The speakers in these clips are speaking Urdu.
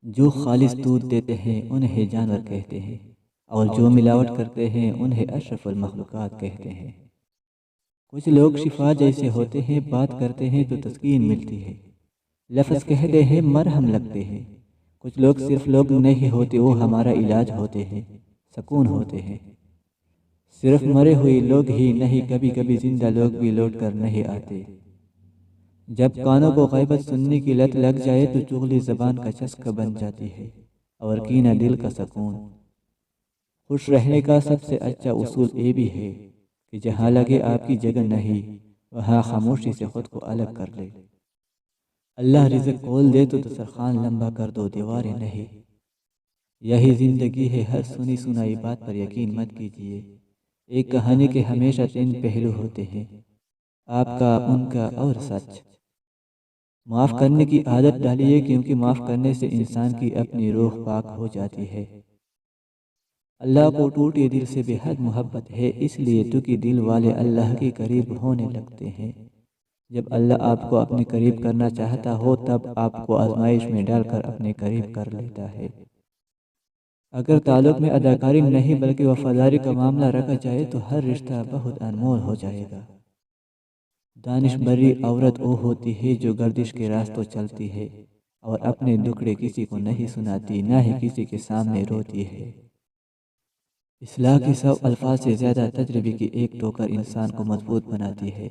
جو خالص دودھ دیتے ہیں انہیں جانور کہتے ہیں، اور جو ملاوٹ کرتے ہیں انہیں اشرف المخلوقات کہتے ہیں۔ کچھ لوگ شفا جیسے ہوتے ہیں، بات کرتے ہیں تو تسکین ملتی ہے، لفظ کہتے ہیں مرہم لگتے ہیں۔ کچھ لوگ صرف لوگ نہیں ہوتے، وہ ہمارا علاج ہوتے ہیں، سکون ہوتے ہیں۔ صرف مرے ہوئے لوگ ہی نہیں، کبھی کبھی زندہ لوگ بھی لوٹ کر نہیں آتے۔ جب کانوں کو غیبت سننے کی لت لگ جائے تو چغلی زبان کا چسکا بن جاتی ہے، اور کینہ دل کا سکون۔ خوش رہنے کا سب سے اچھا اصول یہ بھی ہے کہ جہاں لگے آپ کی جگہ نہیں، وہاں خاموشی سے خود کو الگ کر لے۔ اللہ رزق کھول دے تو دسترخوان لمبا کر دو، دیواریں نہیں۔ یہی زندگی ہے، ہر سنی سنائی بات پر یقین مت کیجیے۔ ایک کہانی کے ہمیشہ 3 پہلو ہوتے ہیں، آپ کا، ان کا اور سچ۔ معاف کرنے کی عادت ڈالیے، کیونکہ معاف کرنے سے انسان کی اپنی روح پاک ہو جاتی ہے۔ اللہ کو ٹوٹے دل سے بے حد محبت ہے، اس لیے دکھی دل والے اللہ کے قریب ہونے لگتے ہیں۔ جب اللہ آپ کو اپنے قریب کرنا چاہتا ہو تب آپ کو آزمائش میں ڈال کر اپنے قریب کر لیتا ہے۔ اگر تعلق میں اداکاری نہیں بلکہ وفاداری کا معاملہ رکھا جائے تو ہر رشتہ بہت انمول ہو جائے گا۔ دانش بری عورت وہ ہوتی ہے جو گردش کے راستوں چلتی ہے اور اپنے دکھڑے کسی کو نہیں سناتی، نہ ہی کسی کے سامنے روتی ہے۔ اصلاح کے 100 الفاظ سے زیادہ تجربے کی ایک ٹوکر انسان کو مضبوط بناتی ہے۔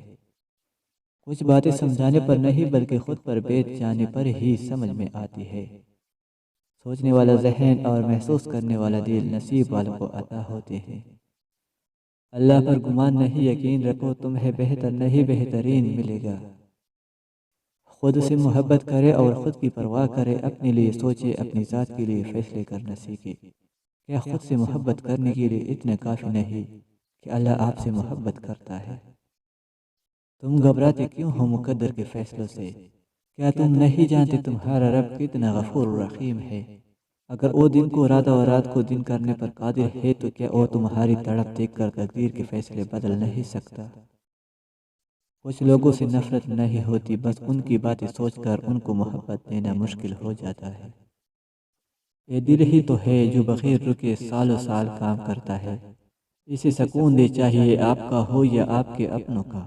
کچھ باتیں سمجھانے پر نہیں بلکہ خود پر بیٹھ جانے پر ہی سمجھ میں آتی ہے۔ سوچنے والا ذہن اور محسوس کرنے والا دل نصیب والوں کو عطا ہوتے ہیں۔ اللہ پر گمان نہیں، یقین رکھو تمہیں بہتر نہیں بہترین ملے گا۔ خود سے محبت کرے اور خود کی پرواہ کرے، اپنے لیے سوچے، اپنی ذات کے لیے فیصلے کرنا سیکھے۔ کیا خود سے محبت کرنے کے لیے اتنا کافی نہیں کہ اللہ آپ سے محبت کرتا ہے؟ تم گھبراتے کیوں ہو مقدر کے فیصلوں سے؟ کیا تم نہیں جانتے تمہارا رب کتنا غفور رحیم ہے؟ اگر وہ دن کو رات اور رات کو دن کرنے پر قادر ہے تو کیا وہ تمہاری تڑپ دیکھ کر تقدیر کے فیصلے بدل نہیں سکتا؟ کچھ لوگوں سے نفرت نہیں ہوتی، بس ان کی باتیں سوچ کر ان کو محبت دینا مشکل ہو جاتا ہے۔ یہ دل ہی تو ہے جو بغیر رکے سالوں سال کام کرتا ہے، اسے سکون دے، چاہیے آپ کا ہو یا آپ کے اپنوں کا۔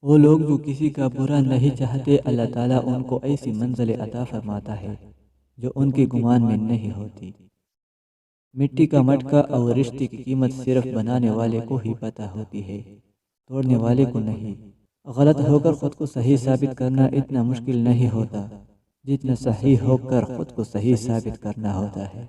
وہ لوگ جو کسی کا برا نہیں چاہتے، اللہ تعالیٰ ان کو ایسی منزل عطا فرماتا ہے جو ان کے گمان میں نہیں ہوتی۔ مٹی کا مٹکا اور رشتے کی قیمت صرف بنانے والے کو ہی پتہ ہوتی ہے، توڑنے والے کو نہیں۔ غلط ہو کر خود کو صحیح ثابت کرنا اتنا مشکل نہیں ہوتا جتنا صحیح ہو کر خود کو صحیح ثابت کرنا ہوتا ہے۔